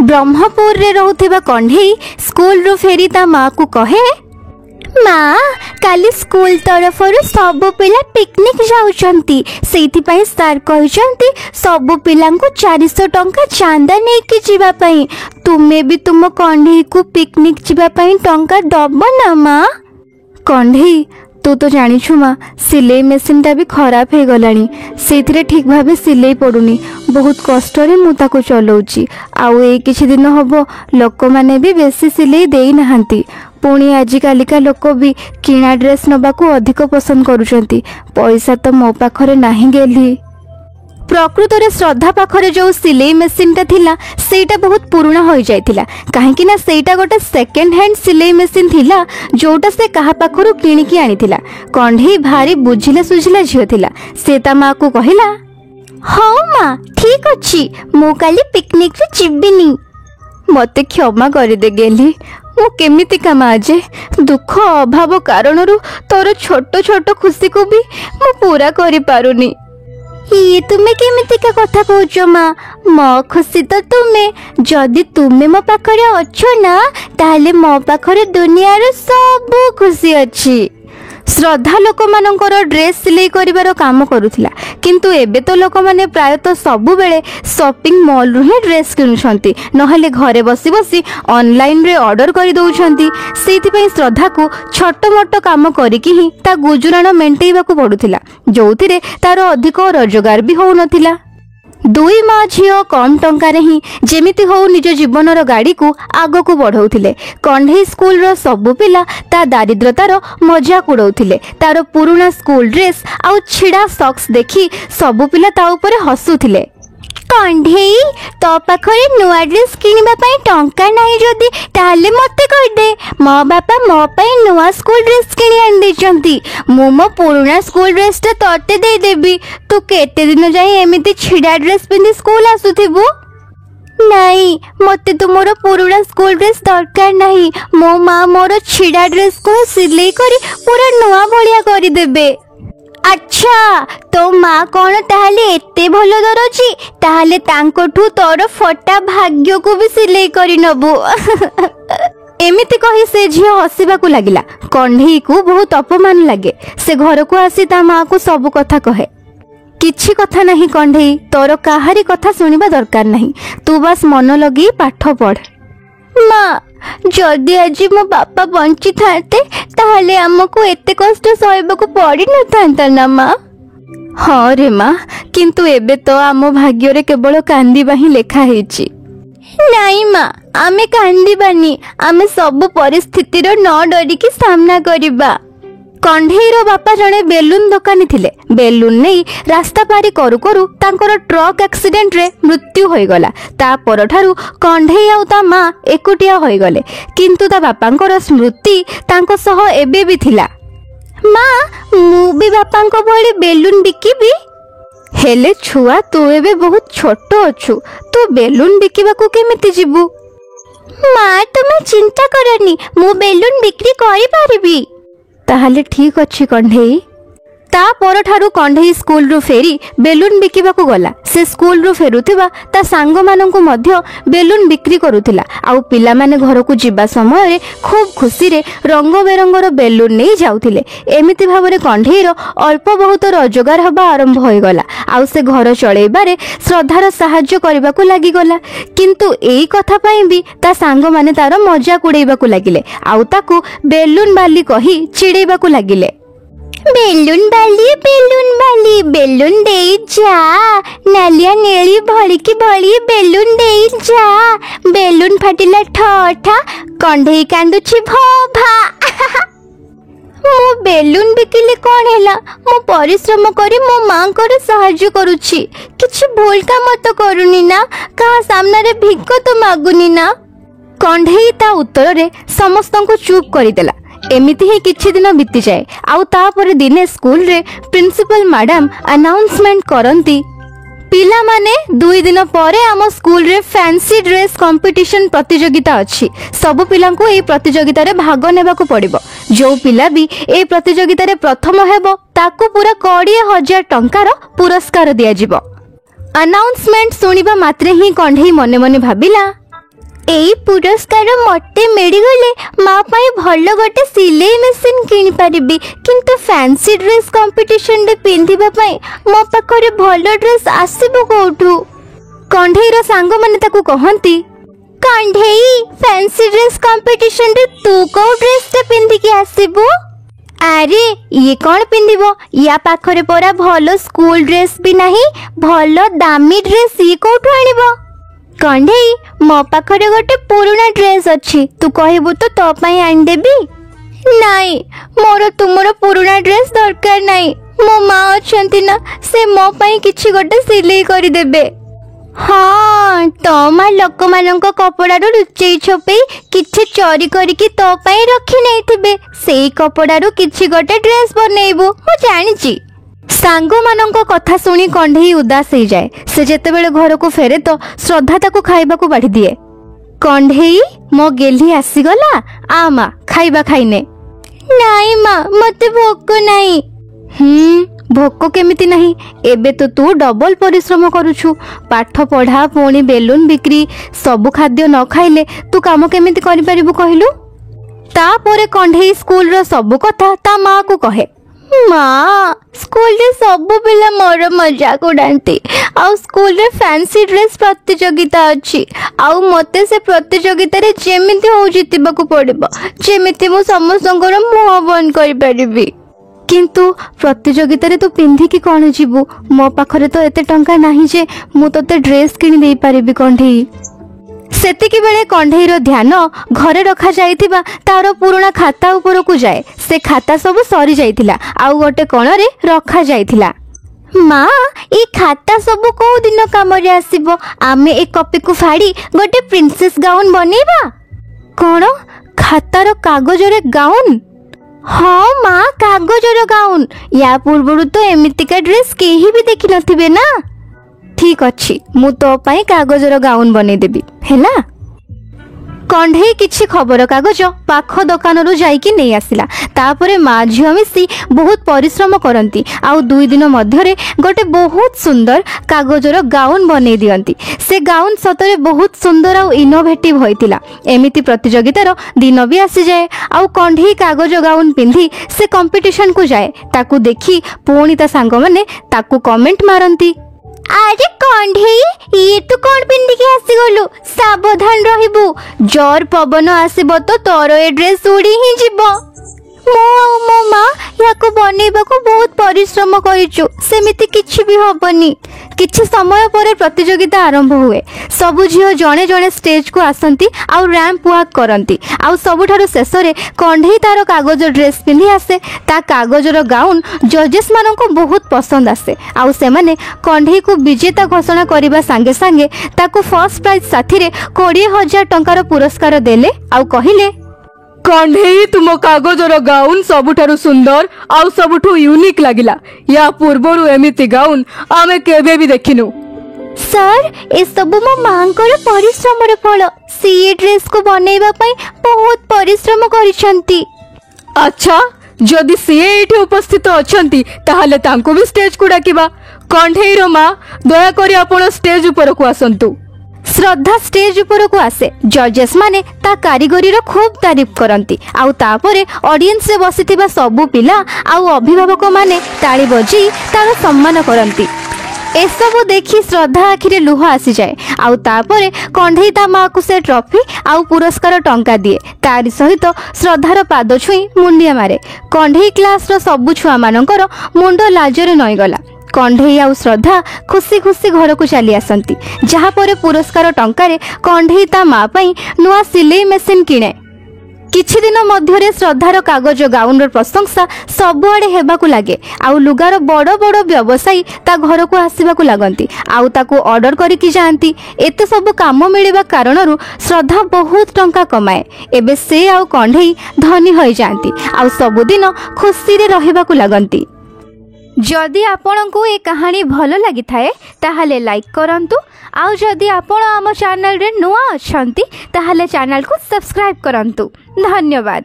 ब्रह्मपुर रे रहउथिबा कंढेई स्कूल रु फेरी ता माँ को कहे, माँ काली स्कूल तरफ सबु पिला पिकनिक जाउछंती, सेइथिपई सार कहिसंती सबु पिलांको 400 टंका चांदा नेकी जीवा पई। तुमे भी तुम कंढेई को पिकनिक जीवा पई टंका दब ना माँ? कंढेई तू तो जानिछु माँ, सिलाई मेसीन टा भी खराब हो गलानी, से ठीक भावे सिलाई पड़ुनी, बहुत कष्ट रे मु ताको चलाउची। आउ ए किछि दिन हबो लोक माने भी बेसी सिलाई देई नहांती। पुणी आजि कालिका लोक भी किणा ड्रेस नबाकू अधिक पसंद करूछंती। पैसा तो मो पाखरे नाही गेली। प्रकृत रे श्रद्धा पाखरे जो सिलाई मेसीन टा थिला सेटा बहुत पुराना हो जाइथिला, काहेकि ना सेटा गोटे सेकेंड हैंड सिलाई मेसीन थिला जोटा से कहा पाखरु किणिकी आनिथिला। कंढेई भारी बुझिला सुझिला झियो थिला। से ता माँ को कहिला, हाँ माँ ठीक अछि, मु काली पिकनिक रे जिबिनी। मते क्षमा कर दे गेली, मु केमिति का माँ जे दुख अभाव कारणरू तोर छोट छोट खुशी को भी मु पूरा करि पारुनी। ये तुम्हें केमिति का कथा कहूच माँ? मो खुशी तो तुम्हें, जदि तुम्हें मो पाखरे अच्छो ना ताहले मो पाखरे दुनियार सब खुशी अच्छी। श्रद्धा लोक मानकर ड्रेस सिलाई करिवार काम करुथिला, किंतु एबे तो लोक माने प्रायतः सबु बेले शॉपिंग मॉल रु ही ड्रेस किनुछंती, नहले घरे बसी बसी ऑनलाइन रे ऑर्डर करि दउछंती। सेति पई श्रद्धा को छोट मोट काम करिकि ही ता गुजुराण मेंटेइबाकू पडुथिला, जोथिरे तार अधिक रोजगार भी हो नथिला। दुई माँ झियो कम टंकार ही जेमिति हो निज जीवनर गाड़ी को आग को बढ़ाउथिले। कंढेई स्कूल रो सबु पिला ता दारिद्रतार मजाक उड़ाउथिले। तार पुराना स्कूल ड्रेस आउ छिड़ा सॉक्स देखी सबु पिला ता ऊपर हसुथिले। कंढेई तो पाखरे नुआ ड्रेस किनिबा पई टंका नाही जदी ताले मते कहि दे, मो बापा मो पई नुआ स्कूल ड्रेस किनि आन देचंती, मो पुराना स्कूल ड्रेस ता तोते दे देबी। तू केते दिन जाई एमिति छिड़ा ड्रेस पिंदी स्कूल आसुथिबु? नहीं मते तुमरो पुराना स्कूल ड्रेस दरकार नहीं, मो माँ मोर छिड़ा ड्रेस को सिलाई करी पूरा नुआ भलिया करि देबे। अच्छा तो माँ कौन ताहले एते भलो दरची, ताहले तांकोठू तोर फटा भाग्य को भी सिलाई करी नबु। एमिति कही से झियो हसिबाकू लागिला। कंढेई को बहुत अपमान लागे। से घर को आसी ता माँ को सब कथा कहे। किछि कथा नहीं कंढेई, तोर काहारी कथा सुनिबा दरकार नहीं, तू बस मन लगी पाठ पढ़। माँ जदि आज मो बापा बंची थाते ताहले हमको एते कष्ट सहबाकू पड़ी न थांता ना माँ? हाँ रे माँ, किंतु एबे तो आम भाग्य रे केवल कांदिबा ही लेखा हेची। नहीं माँ आमे कांदिबानी, आमे सब परिस्थिति रो न डरिकी सामना करिबा। कंढेईर बापा जड़े बेलून दोकानी थिले। बेलून नहीं रास्ता पारी करू करू तांकर ट्रक एक्सीडेंट रे मृत्यु होई गला। ता परठारु कंढेई आउ ता माँ एकुटिया होई गले, किंतु ता बापांकर स्मृति तांको सह एबे भी थिला। माँ मु भी बापांको भली बेलून बिकिबी। हेले छुआ तू एबे बहुत छोट अछु, तू बेलून बिकिबाकू केमिति जिबू? माँ तुमे चिंता करनी, मु बेलून बिक्री करि पारिबी। ताहले ठीक अच्छी कंढेई। ता परठारु कंढेई स्कूल रु फेरी बेलून बिकिबाकू गला। से स्कूल रु फेरुथिबा ता सांग माननकु मध्य बेलून बिक्री करुथिला। आउ पिला माने घर को जिबा समय रे खूब खुशी रे रंग बेरंगर बेलून नहीं जाउथिले। एमिति भाबरे कंढेईर अल्प बहुत रोजगार हबा आरंभ होई गला। आउ से घर चळेबारे श्रद्धार सहाय्य करबाकू लागि गला। किंतु एई कथा पई भी ता सांग माने तार मजाक उड़ेबाकू लागिले। आउ ताकू बेलून बाली कही चिड़ेबाकू लागिले। बेलून बाली बेलून दे जा, नालिया नेली भली की भली बेलून दे जा, बेलून फाटिला ठठा, कंढेई कांदुछि भभा। मो बेलून बिकिले कौन हैला, मो परिश्रम करी मो मां कर सहाय्य करूछि, किछि भूल काम तो करूनी ना, कहा सामने रे भिक तो मागुनी ना। कंढेई ता उत्तर रे समस्तंको चुप करिदेला। एमिति ही किछि दिन बीती जाए। आउ तापर दिने स्कूल रे प्रिंसिपल मैडम अनाउंसमेंट करंती, पिला माने 2 दिन परे आम स्कूल रे फैंसी ड्रेस कंपटीशन प्रतियोगिता अछि। सब पिला को ए प्रतियोगिता रे भाग नेबाकू पड़िबो। जो पिला भी ए प्रतियोगिता रे प्रथम हेबो ताकू पूरा 20,000 टंकार पुरस्कार दिया जिवो। अनाउंसमेंट सुनिबा मात्रे ही कंढई मने मने भाबिला एई पुरस्कार मते मिली गले माँ पाई भल गोटे सिलाई मशीन किनि परिबी, किंतु फैंसी ड्रेस कंपटीशन रे पिंधिबा पाई मो पाखरे भल ड्रेस आसीबो कोठू। कंढईर सांग माने ताकू कहंती कंढई फैंसी ड्रेस कंपटीशन रे तू को ड्रेस ते पिंधि के आसीबो? अरे ये कौन पिंधिबो, या पाखरे परा भल स्कूल ड्रेस भी नहीं, भल दामी ड्रेस ये कोठू आनिबो? कंढई मो पाखरे गोटे पुराना ड्रेस अछि, तू कहबो तो पई आन देबी। नाई मोर तुमरो पुराना ड्रेस दरकार नाई, मो माँ अछंती ना, से मो पई किछि गोटे सिलाई करि देबे। हाँ तो माँ लोक मानक कपड़ा लुचेई छपेई किछि चोरी करिकी तो पई रखी नै थिबे, सेई कपड़ा किछि गोटे ड्रेस बनेइबो मु जानिची। सांगो मानक कथा सुनी कंढई उदास हो जाए। से जेतेबेले घर को फेरे तो श्रद्धा ताको खाइबा को बाढ़ी दिए। कंढई मो गेली आसीगला, आ माँ खाइबा खाइने। नाई माँ मते भोक नाही। भोक केमिति नहीं, एबे तो तू डबल परिश्रम करूछु, पाठ पढ़ा पुणी बेलून बिक्री सबु खाद्य न खाइले तू काम केमिति करि परिबु कहलु। तापरे कंढई स्कूल रो सबु कथा ता माँ को कहे। माँ स्कूल रे सबु पिला मोर मजाक उड़ाती, आउ स्कूल रे फैंसी ड्रेस प्रतियोगिता अछि, आउ मते से प्रतियोगिता रे जेमिति हो जितिबाकू पड़िबो, जेमिति मु समस्तंकर मुह बंद करि परिबी। किंतु प्रतियोगिता रे तू पिंधि की कौन जीवु, मो पाखरे तो एते टंका नाही जे मु तोते ड्रेस किनि देई परिबी। कंढई सेतिकी बेले कंढईर ध्यान घरे रखा जाइथिबा तार पुराना खाता ऊपर को जाए। से खाता सब सरी जाइथिला, आउ गोटे कोण रे रखा जाइथिला। माँ ए खाता सब को दिन काम रे आसीबो, आमे एक कॉपी को फाड़ी गोटे प्रिंसेस गाउन बनेबा। कोण खातार कागज रे गाउन? हाँ माँ कागजर गाउन, या पूर्व तो एमितिका ड्रेस केही भी देखि नथिबे ना। ठीक अच्छी मु तो पाई कागजर गाउन बने देबी हैला। कंढई किछि खबर कागज पाख दुकान रो जाइकी नहीं आसिला। तापरे माँ झियो मिसी बहुत परिश्रम करती, आउ 2 दिन मध्यरे गोटे बहुत सुंदर कागजर गाउन बने दियंती। से गाउन सतरे बहुत सुंदर आउ इनोवेटिव होइतिला। एमिति प्रतियोगितार दिन भी आसी जाए, आउ कंढई कागज गाउन पिंधि से कंपटीशन को जाए। ताकू देखी पुणी ता सांग माने ताकू कमेंट मारंती, अरे कंढई ये तू कौन पिंधि के आसी गलु, सावधान रहिबु, जोर पवन आसीबो तो तोर ए ड्रेस उड़ी ही जिवो। मो माँ याको बनेबा को बहुत परिश्रम करिचु, सेमिति किछि भी हबनी। किछि समय पर प्रतियोगिता आरंभ हुए। सबु झियो जणे जणे स्टेज को आसंती, आउ रैंप वॉक करंती, आउ सबुठारु शेष रे कंढई तार कागज ड्रेस पिंधि आसे। ता कागजर गाउन जजेस माननको बहुत पसंद आसे, आउ से माने कंढई को विजेता घोषणा करिबा संगे संगे ताको फर्स्ट प्राइज साथी रे 20,000 टंकार पुरस्कार देले, आउ कहिले कंढई तुम कागजर गाउन सबुठारु सुंदर आउ सबुठु यूनिक लागिला, या पूर्वरु एमिति गाउन आमे केबे भी देखिनु। सर ए सबु मो मांकर परिश्रमर फल, सी ड्रेस को बनेबा पई बहुत परिश्रम करिसंती। अच्छा जदि सी एठी उपस्थित अछंती ताहाले तांको भी स्टेज को डाकिबा। कंढईर मां दया करी आपण स्टेज ऊपर को आसंतु। श्रद्धा स्टेज ऊपर को आसे। जजेस माने ता कारीगरी रो खूब तारीफ करंती, आउ तापरे ऑडियंस रे बसिथिबा सबु पिला आउ अभिभावक माने ताली बजी तार सम्मान करंती। एसबु देखी श्रद्धा आखिरे लुह आसी जाए, आउ तापरे कंढई ता माँ को से ट्रॉफी आउ पुरस्कार टंका दिए। तारी सहित श्रद्धार पाद छुई मुंडिया मारे। कंढई क्लास रो सबु छुआ मानकर मुंड लाजरे नई गला। कंढई आउ श्रद्धा खुशी खुशी घर को चली आसंती, जहाँ पर पुरस्कार टंकारे कंढई ता माँ पई नुआ सिलाई मेसिन किणे। किछि दिन मध्यरे श्रद्धार कागज गाउन रो प्रशंसा सबुआडे हेबाकू लागे, आउ लुगार बड़ बड़ व्यवसायी ता घर को आसीबाकू लागंती, आउ ताकू ऑर्डर करिकी जांती। एते सब काम मिलिबा कारणरू श्रद्धा बहुत टंका कमाए। एबे से आउ कंढई धनी होई जांती, आउ सबुदिन खुशी रे रहिबाकू लागंती। जदि आपनकू ए कहानी भल लगी थाए ताहले लाइक करंतु, आउ जदि आपण आम चैनल रे नुआ अछंती ताहले चैनल को सब्सक्राइब करंतु। धन्यवाद।